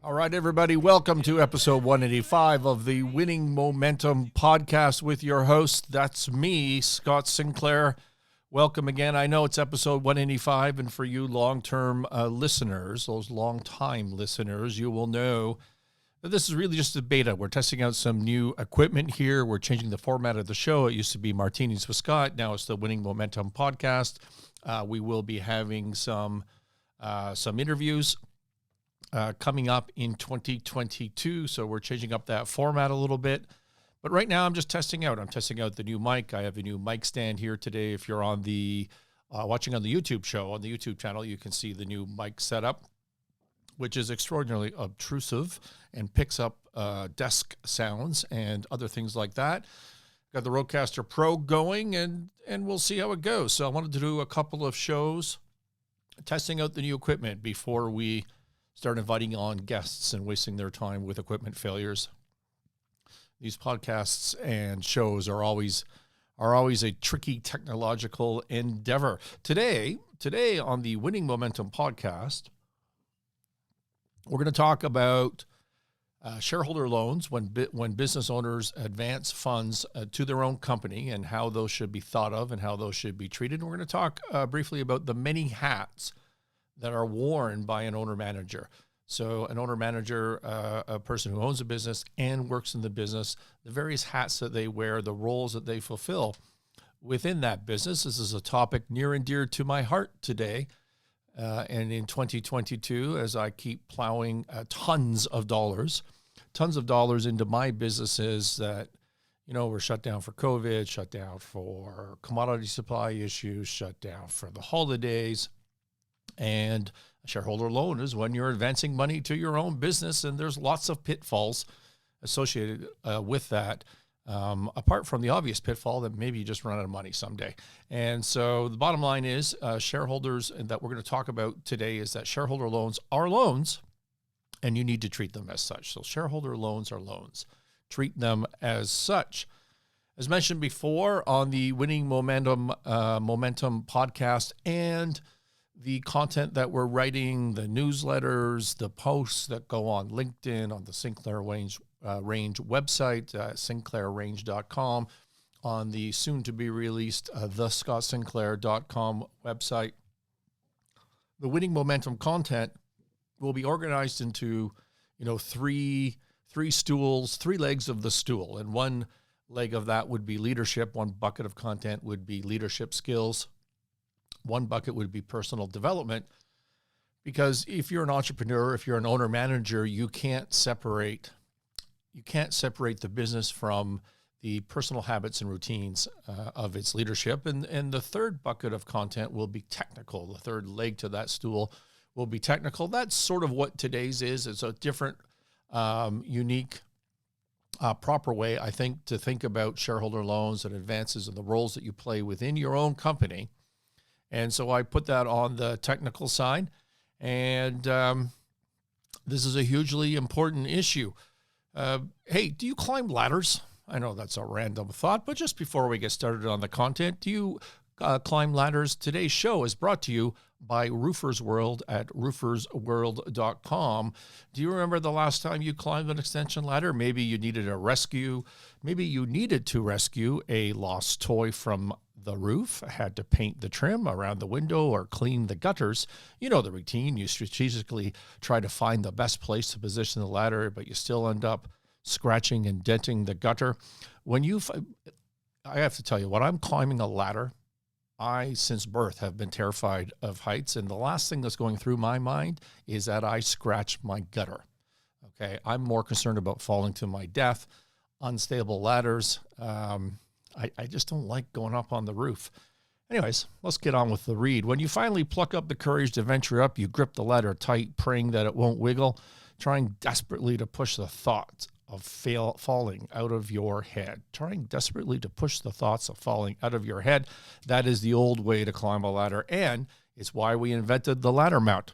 All right, everybody, welcome to episode 185 of the Winning Momentum podcast with your host. That's me, Scott Sinclair. Welcome again. I know it's episode 185, and for you long-term listeners, those long-time listeners, you will know that this is really just a beta. We're testing out some new equipment here. We're changing the format of the show. It used to be Martinis with Scott. Now it's the Winning Momentum podcast. We will be having some interviews coming up in 2022. So we're changing up that format a little bit. But right now I'm just testing out. I'm testing out the new mic. I have a new mic stand here today. If you're on the watching on the YouTube show, on the YouTube channel, you can see the new mic setup, which is extraordinarily obtrusive and picks up desk sounds and other things like that. Got the Rodecaster Pro going, and we'll see how it goes. So I wanted to do a couple of shows testing out the new equipment before we start inviting on guests and wasting their time with equipment failures. These podcasts and shows are always a tricky technological endeavor. Today on the Winning Momentum podcast, we're going to talk about shareholder loans when business owners advance funds to their own company and how those should be thought of and how those should be treated. And we're going to talk briefly about the many hats that are worn by an owner-manager. So an owner-manager, a person who owns a business and works in the business, the various hats that they wear, the roles that they fulfill within that business. This is a topic near and dear to my heart today. And in 2022, as I keep plowing tons of dollars into my businesses that, were shut down for COVID, shut down for commodity supply issues, shut down for the holidays. And a shareholder loan is when you're advancing money to your own business, and there's lots of pitfalls associated with that, apart from the obvious pitfall that maybe you just run out of money someday. And so the bottom line is shareholders that we're going to talk about today is that shareholder loans are loans, and you need to treat them as such. So shareholder loans are loans. Treat them as such. As mentioned before on the Winning Momentum podcast and the content that we're writing, the newsletters, the posts that go on LinkedIn, on the Sinclair Range website, sinclairrange.com, on the soon-to-be-released thescottsinclair.com website. The Winning Momentum content will be organized into, three stools, three legs of the stool. And one leg of that would be leadership. One bucket of content would be leadership skills. One bucket would be personal development, because if you're an entrepreneur, if you're an owner manager, you can't separate the business from the personal habits and routines of its leadership. And the third bucket of content will be technical. The third leg to that stool will be technical. That's sort of what today's is. It's a different, unique, proper way, I think, to think about shareholder loans and advances and the roles that you play within your own company. And so I put that on the technical side, and this is a hugely important issue. Hey, do you climb ladders? I know that's a random thought, but just before we get started on the content, do you climb ladders? Today's show is brought to you by Roofers World at roofersworld.com. Do you remember the last time you climbed an extension ladder? Maybe you needed a rescue. Maybe you needed to rescue a lost toy from the roof, had to paint the trim around the window or clean the gutters. You know the routine. You strategically try to find the best place to position the ladder, but you still end up scratching and denting the gutter. I have to tell you, when I'm climbing a ladder, I, since birth, have been terrified of heights, and the last thing that's going through my mind is that I scratch my gutter. Okay, I'm more concerned about falling to my death, unstable ladders. I just don't like going up on the roof. Anyways, let's get on with the read. When you finally pluck up the courage to venture up, you grip the ladder tight, praying that it won't wiggle, trying desperately to push the thought of falling out of your head. Trying desperately to push the thoughts of falling out of your head. That is the old way to climb a ladder, and it's why we invented the ladder mount.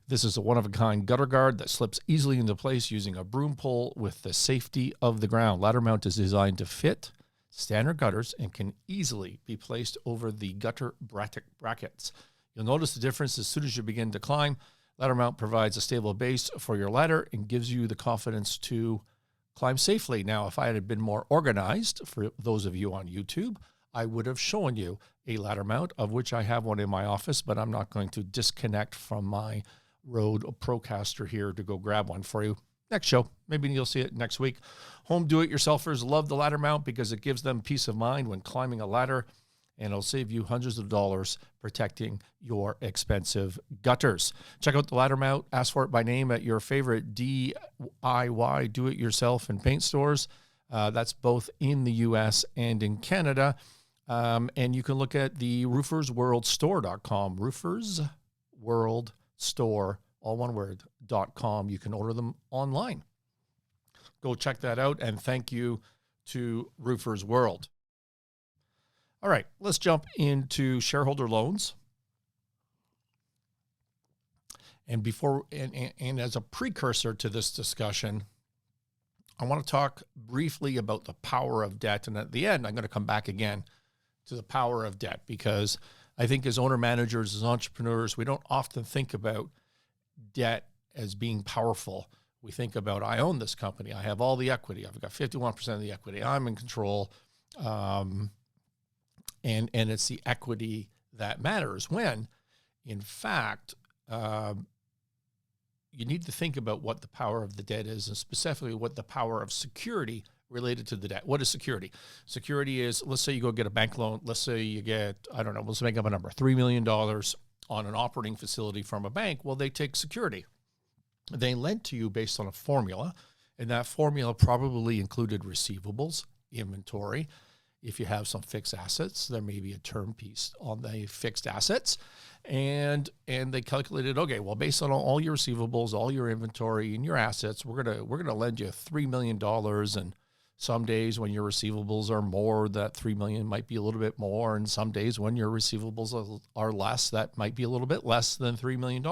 This is a one-of-a-kind gutter guard that slips easily into place using a broom pole with the safety of the ground. Ladder mount is designed to fit standard gutters and can easily be placed over the gutter brackets. You'll notice the difference as soon as you begin to climb. Ladder mount provides a stable base for your ladder and gives you the confidence to climb safely. Now, if I had been more organized, for those of you on YouTube, I would have shown you a ladder mount, of which I have one in my office, but I'm not going to disconnect from my Rode Procaster here to go grab one for you. Next show, maybe you'll see it next week. Home do-it-yourselfers love the ladder mount because it gives them peace of mind when climbing a ladder, and it'll save you hundreds of dollars protecting your expensive gutters. Check out the ladder mount. Ask for it by name at your favorite DIY, do-it-yourself and paint stores. That's both in the U.S. and in Canada. And you can look at the roofersworldstore.com, roofersworldstore, all one word, .com. You can order them online. Go check that out, and thank you to Roofers World. All right, let's jump into shareholder loans. And as a precursor to this discussion, I want to talk briefly about the power of debt. And at the end, I'm going to come back again to the power of debt, because I think as owner-managers, as entrepreneurs, we don't often think about debt as being powerful. We think about, I own this company. I have all the equity. I've got 51% of the equity. I'm in control. And it's the equity that matters, when, in fact, you need to think about what the power of the debt is, and specifically what the power of security related to the debt. What is security? Security is, let's say you go get a bank loan. Let's say you get, I don't know, let's make up a number, $3 million on an operating facility from a bank. Well, they take security. They lend to you based on a formula, and that formula probably included receivables, inventory. If you have some fixed assets, there may be a term piece on the fixed assets, and they calculated, okay, well, based on all your receivables, all your inventory, and your assets, we're gonna lend you $3 million. And some days when your receivables are more, that $3 million might be a little bit more, and some days when your receivables are less, that might be a little bit less than $3 million.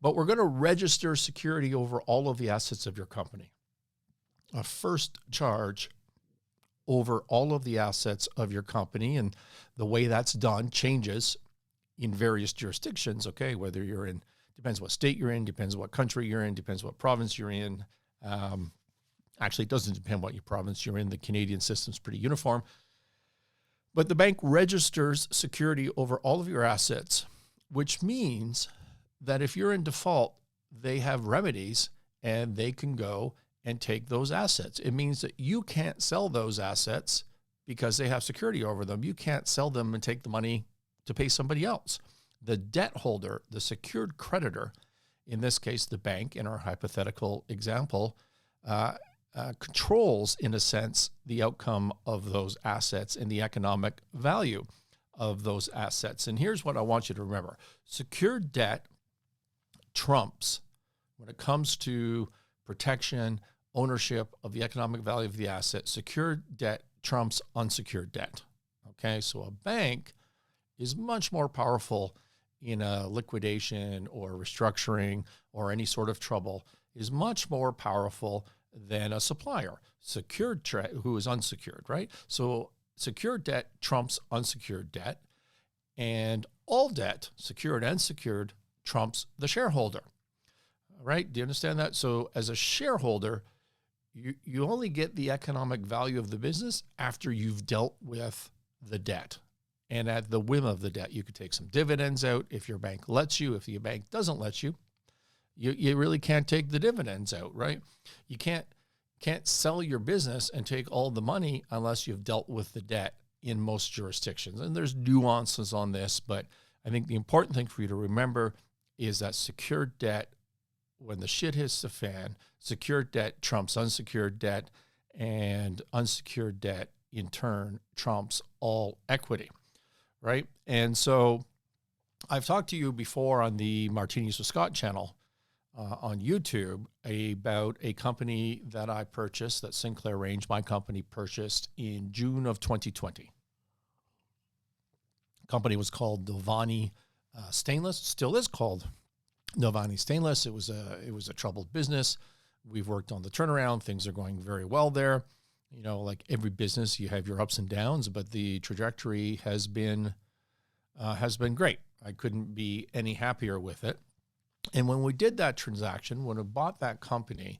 But we're going to register security over all of the assets of your company. A first charge over all of the assets of your company, and the way that's done changes in various jurisdictions, okay? Whether you're in, depends what state you're in, depends what country you're in, depends what province you're in. Actually, it doesn't depend what your province you're in. The Canadian system's pretty uniform. But the bank registers security over all of your assets, which means that if you're in default, they have remedies and they can go and take those assets. It means that you can't sell those assets because they have security over them. You can't sell them and take the money to pay somebody else. The debt holder, the secured creditor, in this case, the bank, in our hypothetical example, controls, in a sense, the outcome of those assets and the economic value of those assets. And here's what I want you to remember. Secured debt trumps, when it comes to protection, ownership of the economic value of the asset, secured debt trumps unsecured debt. Okay, so a bank is much more powerful in a liquidation or restructuring or any sort of trouble, is much more powerful than a supplier, who is unsecured, right? So secured debt trumps unsecured debt, and all debt, secured and secured, trumps the shareholder, right? Do you understand that? So as a shareholder, you only get the economic value of the business after you've dealt with the debt. And at the whim of the debt, you could take some dividends out if your bank lets you. If your bank doesn't let you, you really can't take the dividends out, right? You can't sell your business and take all the money unless you've dealt with the debt in most jurisdictions. And there's nuances on this, but I think the important thing for you to remember is that secured debt, when the shit hits the fan, secured debt trumps unsecured debt, and unsecured debt in turn trumps all equity, right? And so I've talked to you before on the Martinis with Scott channel on YouTube about a company that I purchased, that Sinclair Range, my company, purchased in June of 2020. The company was called Novani Stainless, still is called Novani Stainless. It was a troubled business. We've worked on the turnaround. Things are going very well there. You know, like every business, you have your ups and downs, but the trajectory has been great. I couldn't be any happier with it. And when we did that transaction, when we bought that company,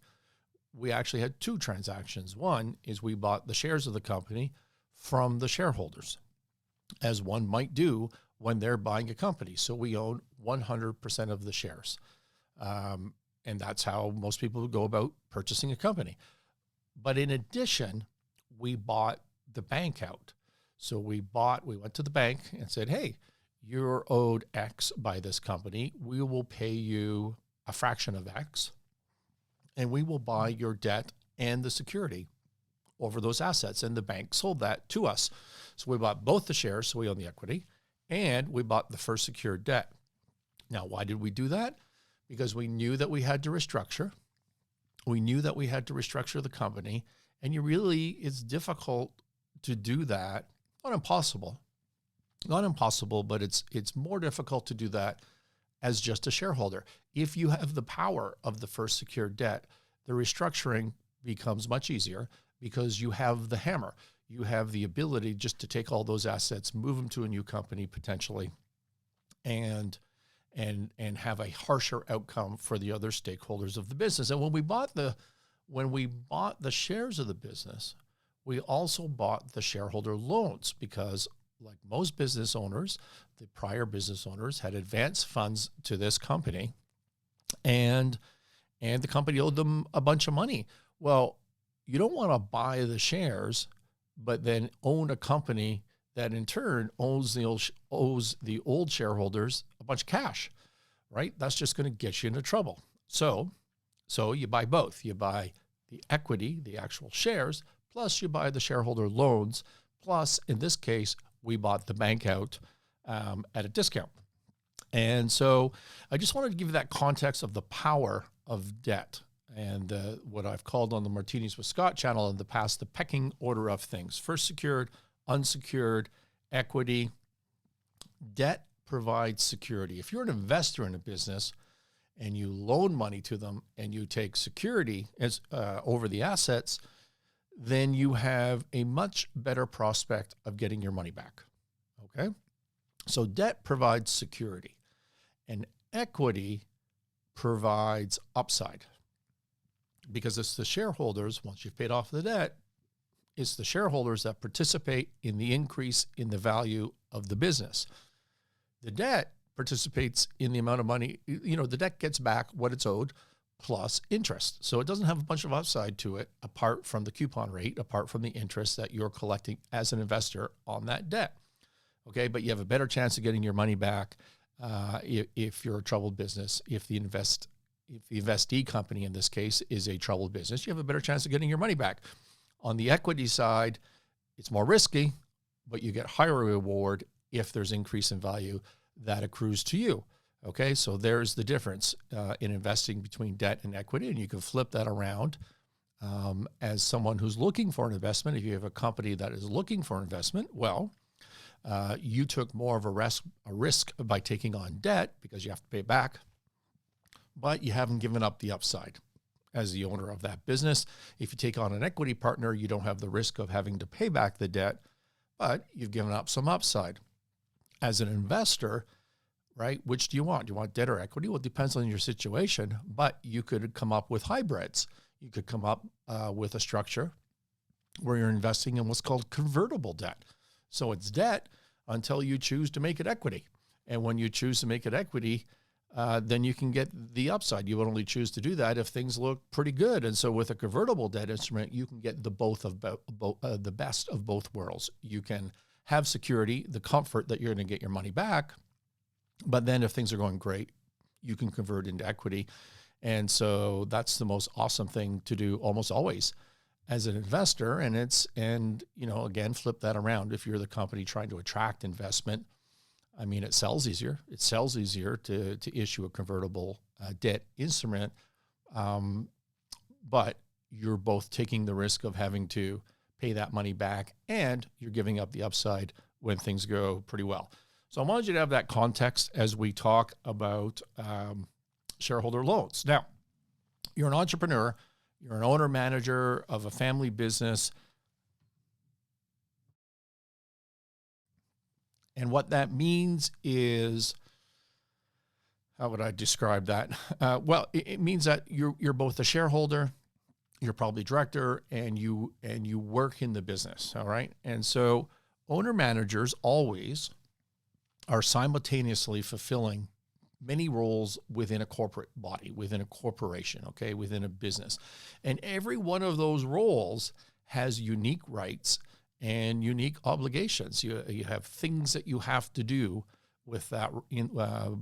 we actually had two transactions. One is we bought the shares of the company from the shareholders, as one might do when they're buying a company. So we own 100% of the shares. And that's how most people would go about purchasing a company. But in addition, we bought the bank out. So we went to the bank and said, hey, you're owed X by this company. We will pay you a fraction of X, and we will buy your debt and the security over those assets. And the bank sold that to us. So we bought both the shares, so we own the equity, and we bought the first secured debt. Now, why did we do that? Because we knew that we had to restructure. We knew that we had to restructure the company, and it's difficult to do that. Not impossible, but it's more difficult to do that as just a shareholder. If you have the power of the first secured debt, the restructuring becomes much easier because you have the hammer. You have the ability just to take all those assets, move them to a new company potentially, and have a harsher outcome for the other stakeholders of the business. And when we bought the shares of the business, we also bought the shareholder loans because, like most business owners, the prior business owners had advanced funds to this company, and the company owed them a bunch of money. Well, you don't want to buy the shares, but then own a company that in turn owes the old shareholders a bunch of cash, right? That's just going to get you into trouble. So you buy both. You buy the equity, the actual shares, plus you buy the shareholder loans. Plus, in this case, we bought the bank out at a discount. And so I just wanted to give you that context of the power of debt and what I've called on the Martinis with Scott channel in the past, the pecking order of things. First secured, unsecured, equity. Debt provides security. If you're an investor in a business and you loan money to them and you take security as over the assets, then you have a much better prospect of getting your money back. Okay? So debt provides security, and equity provides upside, because it's the shareholders, once you've paid off the debt, it's the shareholders that participate in the increase in the value of the business. The debt participates in the amount of money, the debt gets back what it's owed plus interest. So it doesn't have a bunch of upside to it apart from the coupon rate, apart from the interest that you're collecting as an investor on that debt. Okay, but you have a better chance of getting your money back if you're a troubled business. If the investee company in this case is a troubled business, you have a better chance of getting your money back. On the equity side, it's more risky, but you get higher reward if there's increase in value that accrues to you. Okay, so there's the difference in investing between debt and equity, and you can flip that around as someone who's looking for an investment. If you have a company that is looking for investment, well, you took more of a risk by taking on debt because you have to pay back, but you haven't given up the upside as the owner of that business. If you take on an equity partner, you don't have the risk of having to pay back the debt, but you've given up some upside. As an investor, right, which do you want? Do you want debt or equity? Well, it depends on your situation, but you could come up with hybrids. You could come up with a structure where you're investing in what's called convertible debt. So it's debt until you choose to make it equity. And when you choose to make it equity, then you can get the upside. You would only choose to do that if things look pretty good. And so with a convertible debt instrument, you can get the best of both worlds. You can have security, the comfort that you're going to get your money back, but then if things are going great, you can convert into equity. And so that's the most awesome thing to do almost always as an investor. And again, flip that around. If you're the company trying to attract investment, I mean, it sells easier. It sells easier to issue a convertible debt instrument, but you're both taking the risk of having to pay that money back, and you're giving up the upside when things go pretty well. So I wanted you to have that context as we talk about shareholder loans. Now, you're an entrepreneur, you're an owner-manager of a family business, and what that means is how would I describe that? Well, it means that you're both a shareholder, you're probably director, and you work in the business. All right. And so owner managers always are simultaneously fulfilling many roles within a corporate body, within a corporation, okay, within a business. And every one of those roles has unique rights and unique obligations. You have things that you have to do with that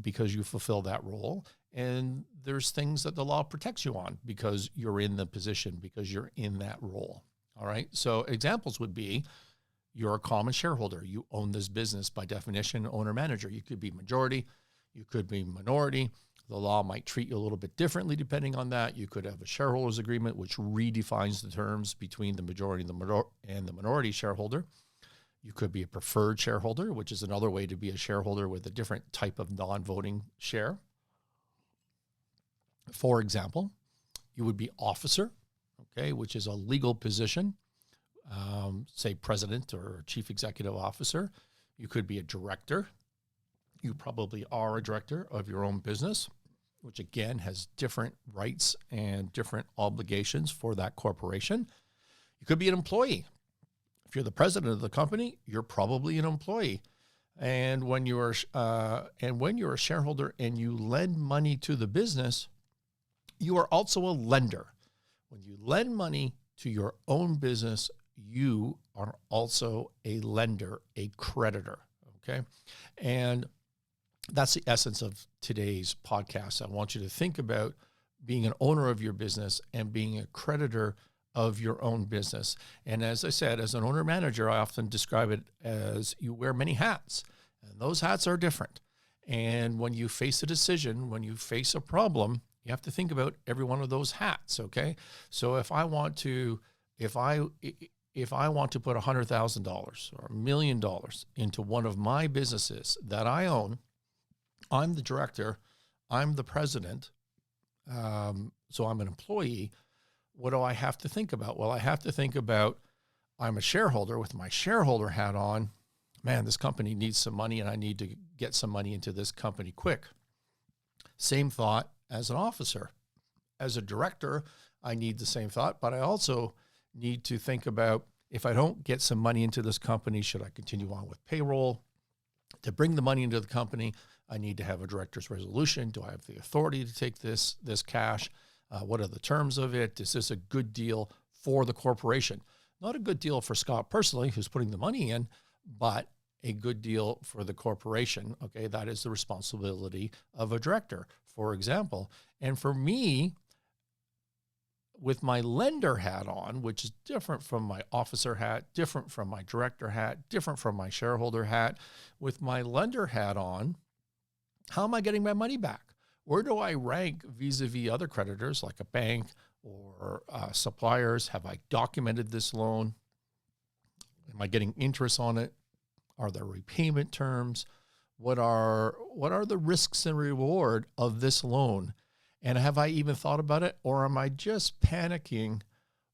because you fulfill that role. And there's things that the law protects you on because you're in the position, because you're in that role. All right. So examples would be you're a common shareholder. You own this business by definition, owner manager. You could be majority, you could be minority. The law might treat you a little bit differently depending on that. You could have a shareholders agreement, which redefines the terms between the majority and the minority shareholder. You could be a preferred shareholder, which is another way to be a shareholder with a different type of non-voting share. For example, you would be officer, okay, which is a legal position, say president or chief executive officer. You could be a director. You probably are a director of your own business, which again has different rights and different obligations for that corporation. You could be an employee. If you're the president of the company, you're probably an employee. And when you're a shareholder and you lend money to the business, you are also a lender. When you lend money to your own business, you are also a lender, a creditor. Okay. And that's the essence of today's podcast. I want you to think about being an owner of your business and being a creditor of your own business. And as I said, as an owner manager, I often describe it as you wear many hats, and those hats are different. And when you face a decision, when you face a problem, you have to think about every one of those hats. Okay. So if I want to put $100,000 or $1 million into one of my businesses that I own, I'm the director, I'm the president, so I'm an employee. What do I have to think about? Well, I have to think about I'm a shareholder with my shareholder hat on. Man, this company needs some money and I need to get some money into this company quick. Same thought as an officer. As a director, I need the same thought, but I also need to think about if I don't get some money into this company, should I continue on with payroll? To bring the money into the company, I need to have a director's resolution. Do I have the authority to take this cash? What are the terms of it? Is this a good deal for the corporation? Not a good deal for Scott personally, who's putting the money in, but a good deal for the corporation. Okay, that is the responsibility of a director, for example. And for me, with my lender hat on, which is different from my officer hat, different from my director hat, different from my shareholder hat, with my lender hat on, how am I getting my money back? Where do I rank vis-a-vis other creditors like a bank or suppliers? Have I documented this loan? Am I getting interest on it? Are there repayment terms? What are the risks and reward of this loan? And have I even thought about it? Or am I just panicking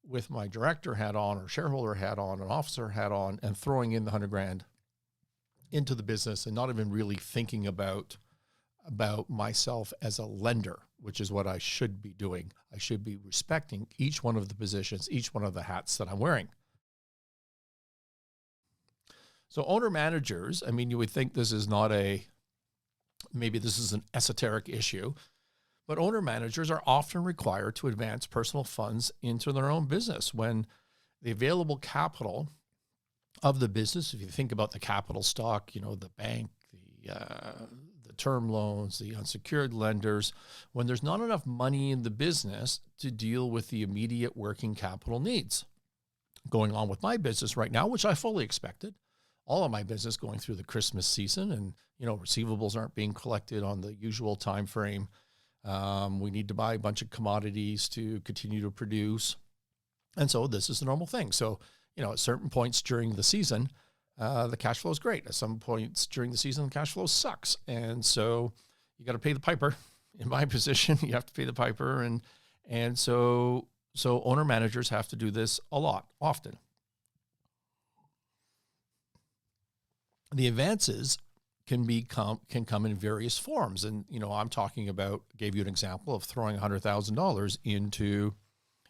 with my director hat on or shareholder hat on, an officer hat on, and throwing in the $100,000 into the business and not even really thinking about myself as a lender, which is what I should be doing. I should be respecting each one of the positions, each one of the hats that I'm wearing. So owner managers, I mean, you would think this is maybe this is an esoteric issue, but owner managers are often required to advance personal funds into their own business when the available capital of the business, if you think about the capital stock, the bank, the term loans, the unsecured lenders, when there's not enough money in the business to deal with the immediate working capital needs. Going on with my business right now, which I fully expected, all of my business going through the Christmas season, and receivables aren't being collected on the usual time frame. We need to buy a bunch of commodities to continue to produce. And so this is the normal thing. So, at certain points during the season, the cash flow is great. At some points during the season, the cash flow sucks. And so you got to pay the piper. In my position, you have to pay the piper. And so owner managers have to do this a lot, often. The advances can come in various forms. And, I'm talking about, gave you an example of throwing $100,000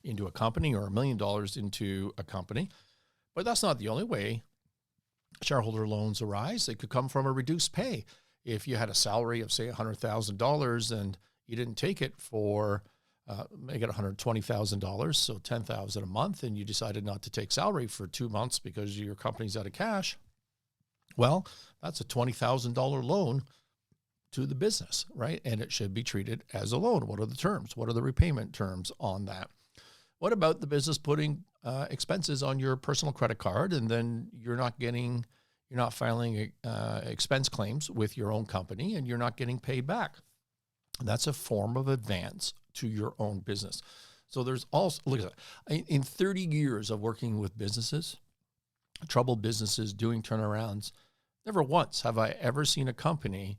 into a company, or $1 million into a company. But that's not the only way shareholder loans arise. They could come from a reduced pay. If you had a salary of, say, $100,000 and you didn't take it for, make it $120,000, so $10,000 a month, and you decided not to take salary for 2 months because your company's out of cash, well, that's a $20,000 loan to the business, right? And it should be treated as a loan. What are the terms? What are the repayment terms on that? What about the business putting expenses on your personal credit card, and then you're not filing expense claims with your own company, and you're not getting paid back? That's a form of advance to your own business. So there's also, look at that. In 30 years of working with businesses, troubled businesses, doing turnarounds, never once have I ever seen a company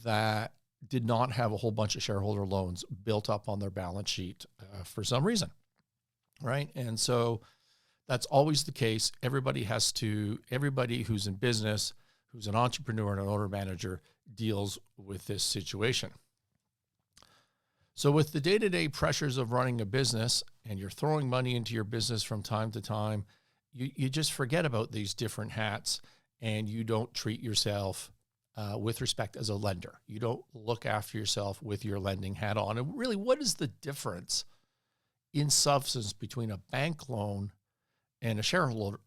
that did not have a whole bunch of shareholder loans built up on their balance sheet for some reason, right? And so that's always the case. Everybody who's in business, who's an entrepreneur and an owner manager, deals with this situation. So with the day-to-day pressures of running a business, and you're throwing money into your business from time to time, you just forget about these different hats, and you don't treat yourself with respect as a lender. You don't look after yourself with your lending hat on. And really, what is the difference in substance between a bank loan and a shareholder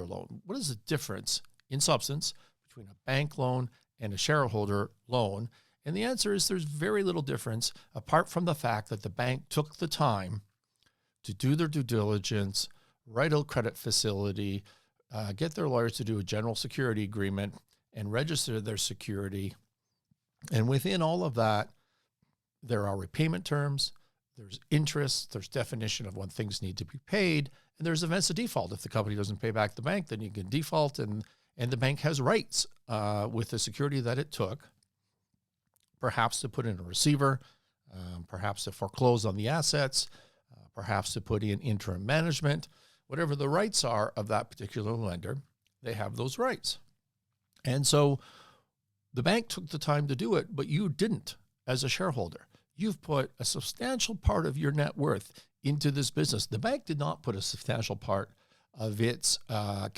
loan? What is the difference in substance between a bank loan and a shareholder loan? And the answer is there's very little difference, apart from the fact that the bank took the time to do their due diligence, write a credit facility, get their lawyers to do a general security agreement, and register their security. And within all of that, there are repayment terms, there's interest, there's definition of when things need to be paid, and there's events of default. If the company doesn't pay back the bank, then you can default, and the bank has rights with the security that it took, perhaps to put in a receiver, perhaps to foreclose on the assets, perhaps to put in interim management. Whatever the rights are of that particular lender, they have those rights. And so the bank took the time to do it, but you didn't as a shareholder. You've put a substantial part of your net worth into this business. The bank did not put a substantial part of its net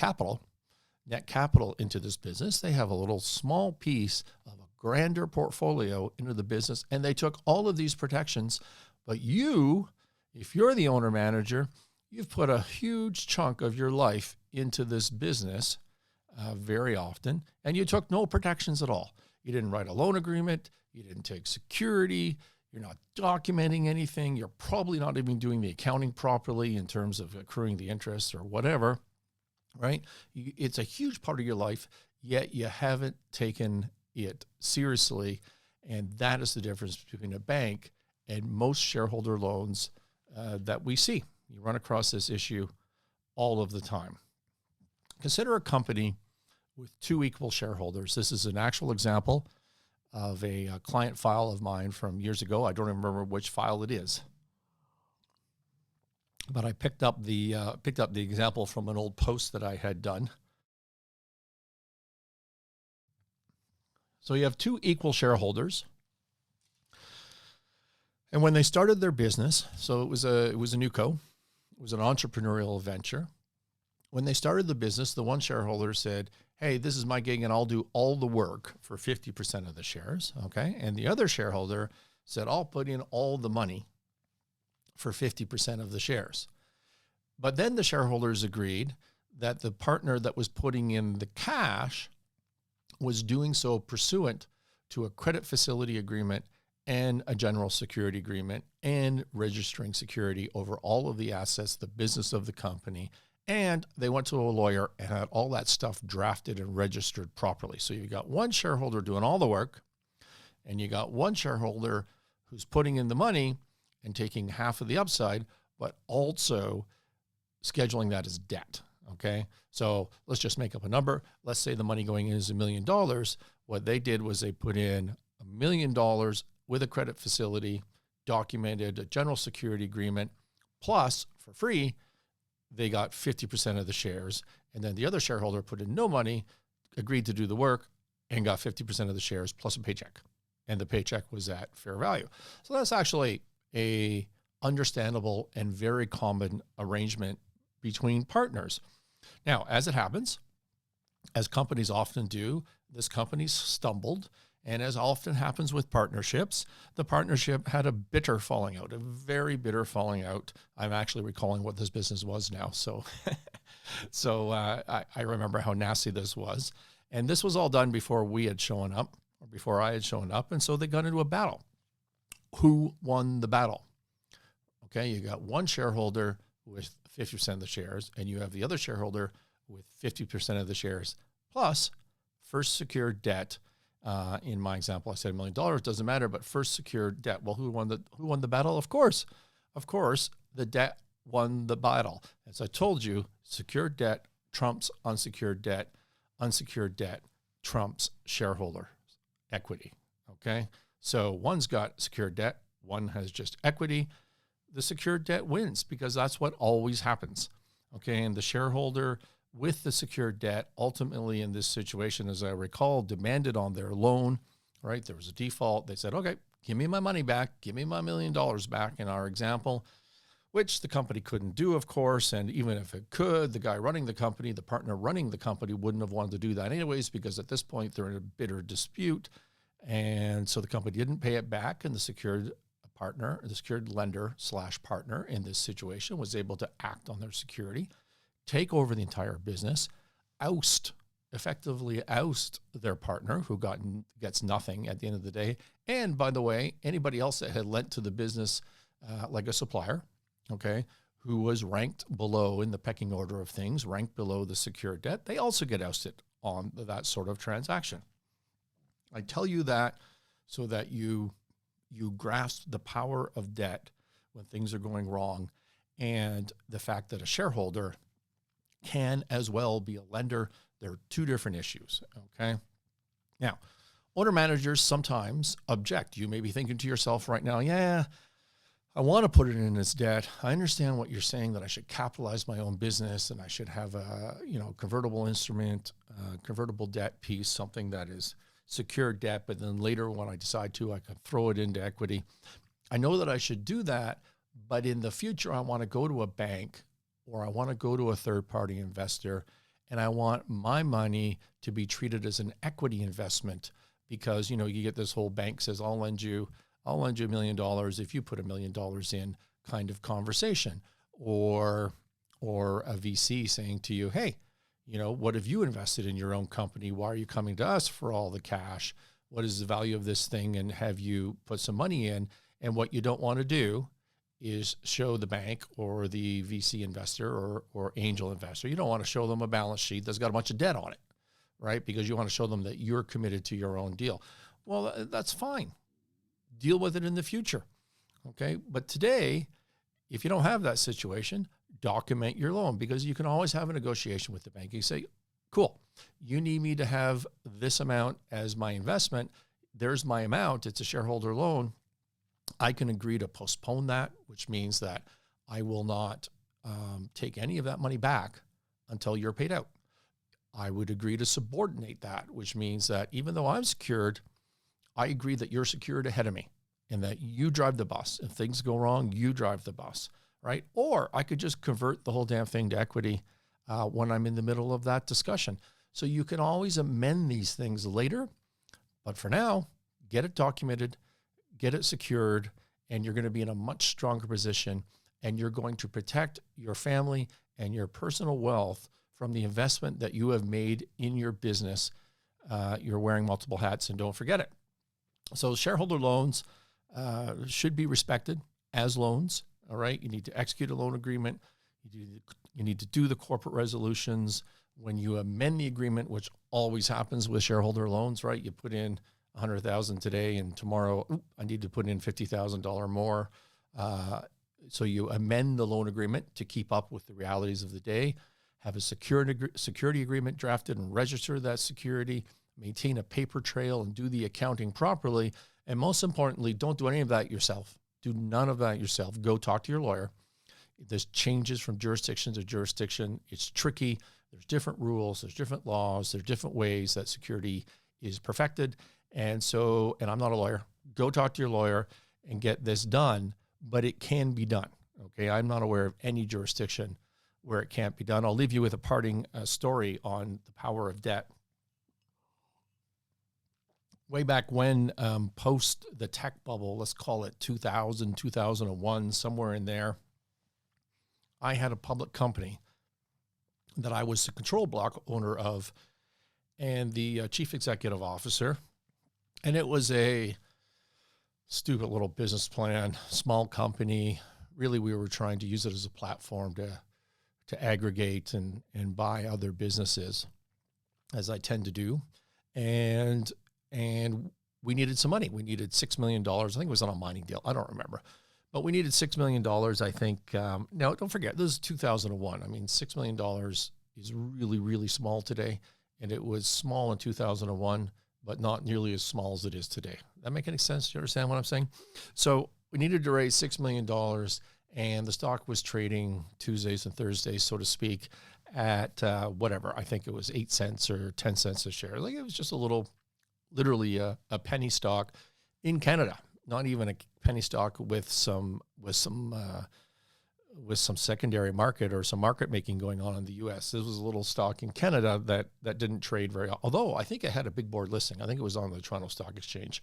capital into this business. They have a little small piece of a grander portfolio into the business, and they took all of these protections. But you, if you're the owner manager, you've put a huge chunk of your life into this business very often, and you took no protections at all. You didn't write a loan agreement. You didn't take security. You're not documenting anything. You're probably not even doing the accounting properly in terms of accruing the interest or whatever, right? It's a huge part of your life, yet you haven't taken it seriously. And that is the difference between a bank and most shareholder loans that we see. You run across this issue all of the time. Consider a company with 2 equal shareholders. This is an actual example of a client file of mine from years ago. I don't even remember which file it is, but I picked up the example from an old post that I had done. So you have 2 equal shareholders, and when they started their business, so it was a newco, it was an entrepreneurial venture. When they started the business, the one shareholder said, "Hey, this is my gig and I'll do all the work for 50% of the shares." Okay. And the other shareholder said, "I'll put in all the money for 50% of the shares." But then the shareholders agreed that the partner that was putting in the cash was doing so pursuant to a credit facility agreement and a general security agreement and registering security over all of the assets, the business of the company. And they went to a lawyer and had all that stuff drafted and registered properly. So you got one shareholder doing all the work, and you got one shareholder who's putting in the money and taking half of the upside, but also scheduling that as debt. Okay. So let's just make up a number. Let's say the money going in is $1 million. What they did was they put in $1 million with a credit facility, documented a general security agreement, plus for free, they got 50% of the shares. And then the other shareholder put in no money, agreed to do the work, and got 50% of the shares plus a paycheck. And the paycheck was at fair value. So that's actually a understandable and very common arrangement between partners. Now, as it happens, as companies often do, this company stumbled. And as often happens with partnerships, the partnership had a bitter falling out, a very bitter falling out. I'm actually recalling what this business was now. So, I remember how nasty this was. And this was all done before we had shown up, or before I had shown up. And so they got into a battle. Who won the battle? Okay, you got one shareholder with 50% of the shares, and you have the other shareholder with 50% of the shares, plus first secured debt. In my example, I said $1 million, doesn't matter, but first secured debt. Well, who won the battle? Of course, the debt won the battle. As I told you, secured debt trumps unsecured debt trumps shareholder equity. Okay, so one's got secured debt, one has just equity. The secured debt wins because that's what always happens. Okay, and the shareholder with the secured debt ultimately in this situation, as I recall, demanded on their loan, right? There was a default. They said, okay, give me my money back. Give me my $1 million back in our example, which the company couldn't do, of course. And even if it could, the guy running the company, the partner running the company wouldn't have wanted to do that anyways, because at this point they're in a bitter dispute. And so the company didn't pay it back, and the secured partner, the secured lender / partner in this situation was able to act on their security, take over the entire business, effectively oust their partner who gets nothing at the end of the day. And by the way, anybody else that had lent to the business, like a supplier, okay, who was ranked below in the pecking order of things, ranked below the secured debt, they also get ousted on that sort of transaction. I tell you that so that you grasp the power of debt when things are going wrong, and the fact that a shareholder can as well be a lender. There are two different issues, okay? Now, owner managers sometimes object. You may be thinking to yourself right now, yeah, I want to put it in as debt. I understand what you're saying, that I should capitalize my own business and I should have a convertible instrument, convertible debt piece, something that is secured debt, but then later when I decide to, I can throw it into equity. I know that I should do that, but in the future, I want to go to a bank or I want to go to a third-party investor, and I want my money to be treated as an equity investment because, you get this whole bank says, I'll lend you $1 million if you put $1 million in kind of conversation, or a VC saying to you, hey, what have you invested in your own company? Why are you coming to us for all the cash? What is the value of this thing? And have you put some money in? And what you don't want to do is show the bank or the VC investor or angel investor. You don't want to show them a balance sheet that's got a bunch of debt on it, right? Because you want to show them that you're committed to your own deal. Well, that's fine. Deal with it in the future, okay? But today, if you don't have that situation, document your loan, because you can always have a negotiation with the bank. You say, cool, you need me to have this amount as my investment. There's my amount. It's a shareholder loan. I can agree to postpone that, which means that I will not take any of that money back until you're paid out. I would agree to subordinate that, which means that even though I'm secured, I agree that you're secured ahead of me and that you drive the bus. If things go wrong, you drive the bus, right? Or I could just convert the whole damn thing to equity when I'm in the middle of that discussion. So you can always amend these things later, but for now, get it documented, get it secured, and you're going to be in a much stronger position, and you're going to protect your family and your personal wealth from the investment that you have made in your business. You're wearing multiple hats, and don't forget it. So shareholder loans should be respected as loans, all right? You need to execute a loan agreement. You need to do the corporate resolutions. When you amend the agreement, which always happens with shareholder loans, right? You put in $100,000 today, and tomorrow, I need to put in $50,000 more. So you amend the loan agreement to keep up with the realities of the day, have a security agreement drafted and register that security, maintain a paper trail and do the accounting properly. And most importantly, don't do any of that yourself. Do none of that yourself. Go talk to your lawyer. There's changes from jurisdiction to jurisdiction. It's tricky. There's different rules. There's different laws. There's different ways that security is perfected. And I'm not a lawyer. Go talk to your lawyer and get this done, but it can be done. Okay, I'm not aware of any jurisdiction where it can't be done. I'll leave you with a parting story on the power of debt. Way back when, post the tech bubble, let's call it 2000, 2001, somewhere in there, I had a public company that I was the control block owner of and the chief executive officer. And it was a stupid little business plan, small company. Really, we were trying to use it as a platform to aggregate and buy other businesses, as I tend to do. And we needed some money. We needed $6 million. I think it was on a mining deal. I don't remember. But we needed $6 million, I think. Now, don't forget, this is 2001. I mean, $6 million is really, really small today. And it was small in 2001, but not nearly as small as it is today. That make any sense? Do you understand what I'm saying? So we needed to raise $6 million, and the stock was trading Tuesdays and Thursdays, so to speak, at whatever. I think it was 8 cents or 10 cents a share. Like, it was just a little, literally a penny stock in Canada. Not even a penny stock with some secondary market or some market making going on in the U.S. This was a little stock in Canada that didn't trade very, although I think it had a big board listing. I think it was on the Toronto Stock Exchange.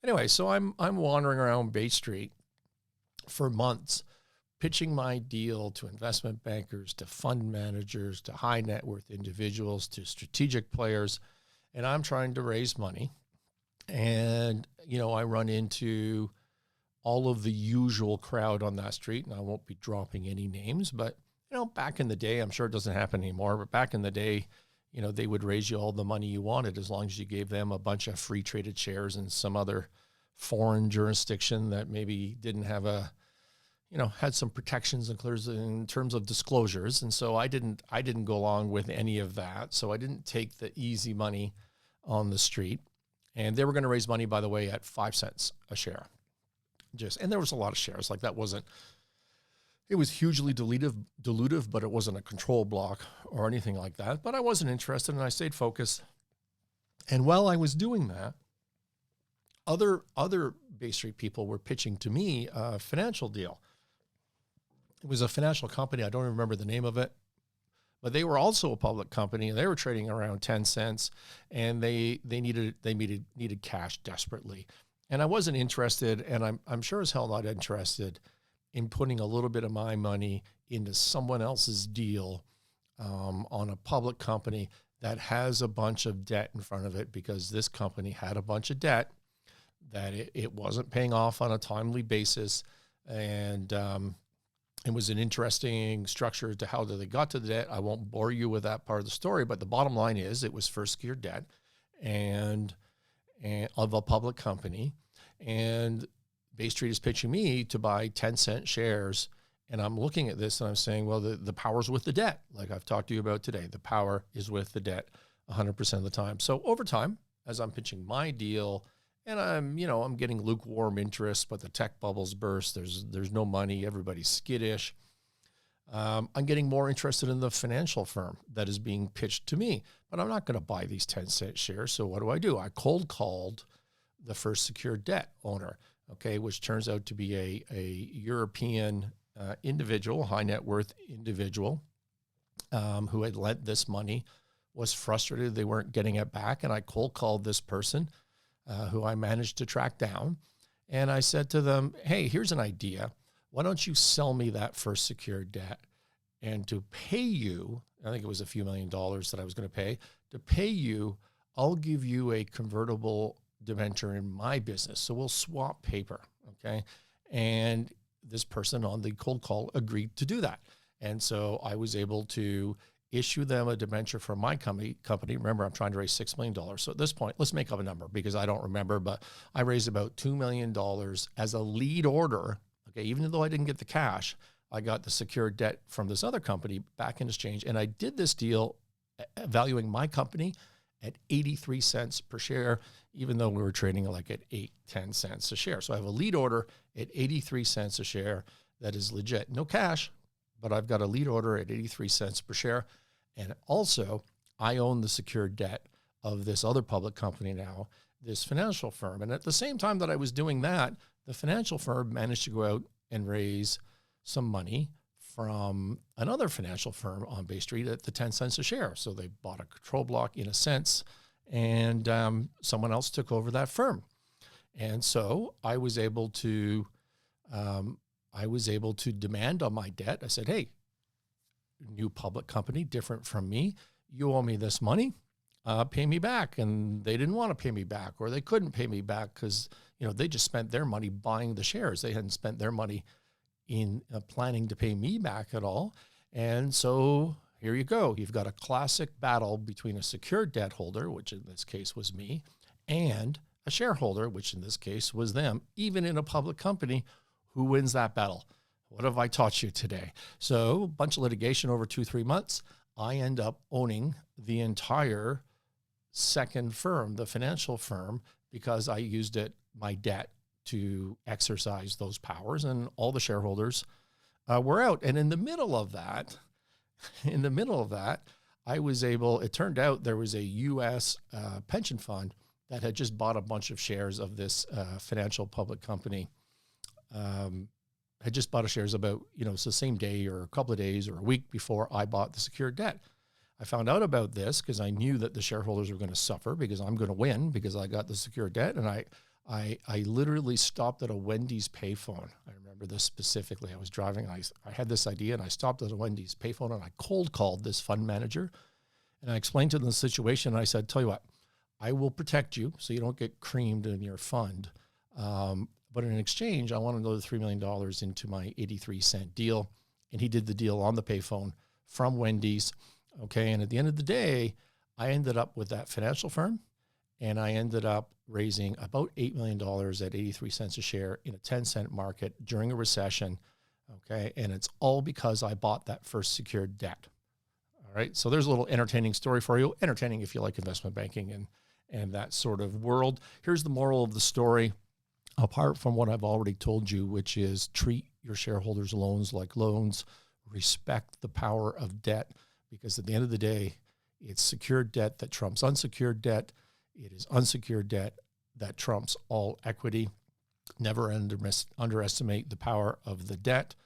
Anyway, so I'm wandering around Bay Street for months, pitching my deal to investment bankers, to fund managers, to high net worth individuals, to strategic players, and I'm trying to raise money. And, I run into all of the usual crowd on that street, and I won't be dropping any names, but, back in the day, I'm sure it doesn't happen anymore, but back in the day, they would raise you all the money you wanted as long as you gave them a bunch of free traded shares in some other foreign jurisdiction that maybe didn't have had some protections in terms of disclosures. And so I didn't go along with any of that. So I didn't take the easy money on the street. And they were going to raise money, by the way, at 5 cents a share. And there was a lot of shares. Like, it was hugely dilutive, but it wasn't a control block or anything like that. But I wasn't interested, and I stayed focused. And while I was doing that, other Bay Street people were pitching to me a financial deal. It was a financial company. I don't remember the name of it, but they were also a public company, and they were trading around 10 cents, and they needed cash desperately. And I wasn't interested, and I'm sure as hell not interested in putting a little bit of my money into someone else's deal on a public company that has a bunch of debt in front of it, because this company had a bunch of debt that it wasn't paying off on a timely basis. And it was an interesting structure to how they got to the debt. I won't bore you with that part of the story, but the bottom line is it was first secured debt and of a public company. And Bay Street is pitching me to buy 10-cent shares. And I'm looking at this and I'm saying, well, the power's with the debt. Like I've talked to you about today, the power is with the debt 100% of the time. So over time, as I'm pitching my deal, and I'm getting lukewarm interest, but the tech bubbles burst. There's no money. Everybody's skittish. I'm getting more interested in the financial firm that is being pitched to me, but I'm not going to buy these 10-cent shares. So what do? I cold called the first secured debt owner, okay, which turns out to be a European individual, high net worth individual, who had lent this money, was frustrated they weren't getting it back, and I cold called this person, who I managed to track down. And I said to them, hey, here's an idea. Why don't you sell me that first secured debt? And to pay you, I think it was a few $1 million that I was going to pay. To pay you, I'll give you a convertible debenture in my business. So we'll swap paper, okay? And this person on the cold call agreed to do that. And so I was able to issue them a debenture for my company. Remember, I'm trying to raise $6 million. So at this point, let's make up a number because I don't remember, but I raised about $2 million as a lead order. Okay, even though I didn't get the cash, I got the secured debt from this other company back in exchange. And I did this deal valuing my company at 83 cents per share, even though we were trading like at 10 cents a share. So I have a lead order at 83 cents a share that is legit. No cash, but I've got a lead order at 83 cents per share. And also, I own the secured debt of this other public company now, this financial firm. And at the same time that I was doing that, the financial firm managed to go out and raise some money from another financial firm on Bay Street at the 10 cents a share. So they bought a control block in a sense, and someone else took over that firm. And so I was able to demand on my debt. I said, hey, new public company, different from me. You owe me this money, pay me back. And they didn't want to pay me back, or they couldn't pay me back because, they just spent their money buying the shares. They hadn't spent their money in planning to pay me back at all. And so here you go. You've got a classic battle between a secured debt holder, which in this case was me, and a shareholder, which in this case was them. Even in a public company, who wins that battle? What have I taught you today? So a bunch of litigation over 2-3 months. I end up owning the entire second firm, the financial firm, because I used my debt to exercise those powers, and all the shareholders were out. And in the middle of that, I was able, it turned out there was a U.S. pension fund that had just bought a bunch of shares of this financial public company, had just bought shares about, it's the same day or a couple of days or a week before I bought the secured debt. I found out about this because I knew that the shareholders were going to suffer because I'm going to win because I got the secured debt. And I literally stopped at a Wendy's payphone. I remember this specifically. I was driving, and I had this idea, and I stopped at a Wendy's payphone, and I cold called this fund manager, and I explained to them the situation. And I said, tell you what, I will protect you so you don't get creamed in your fund. But in exchange, I want another $3 million into my 83-cent deal. And he did the deal on the payphone from Wendy's. Okay. And at the end of the day, I ended up with that financial firm, and I ended up raising about $8 million at 83 cents a share in a 10-cent market during a recession. Okay. And it's all because I bought that first secured debt. All right. So there's a little entertaining story for you. Entertaining if you like investment banking and that sort of world. Here's the moral of the story. Apart from what I've already told you, which is treat your shareholders' loans like loans, respect the power of debt, because at the end of the day, it's secured debt that trumps unsecured debt. It is unsecured debt that trumps all equity. Never underestimate the power of the debt.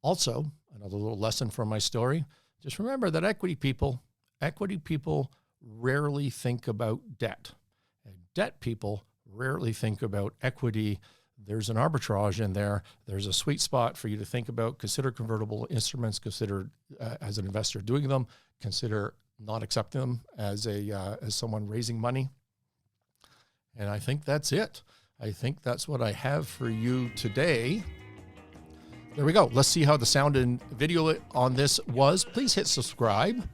Also, another little lesson from my story, just remember that equity people rarely think about debt. And debt people rarely think about equity. There's an arbitrage in there. There's a sweet spot for you to think about. Consider convertible instruments. Consider as an investor doing them. Consider not accepting them as someone raising money. And I think that's it. I think that's what I have for you today. There we go. Let's see how the sound and video on this was. Please hit subscribe.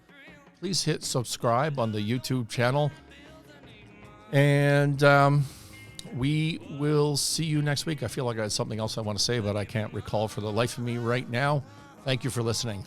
Please hit subscribe on the YouTube channel. And we will see you next week. I feel like I had something else I want to say, but I can't recall for the life of me right now. Thank you for listening.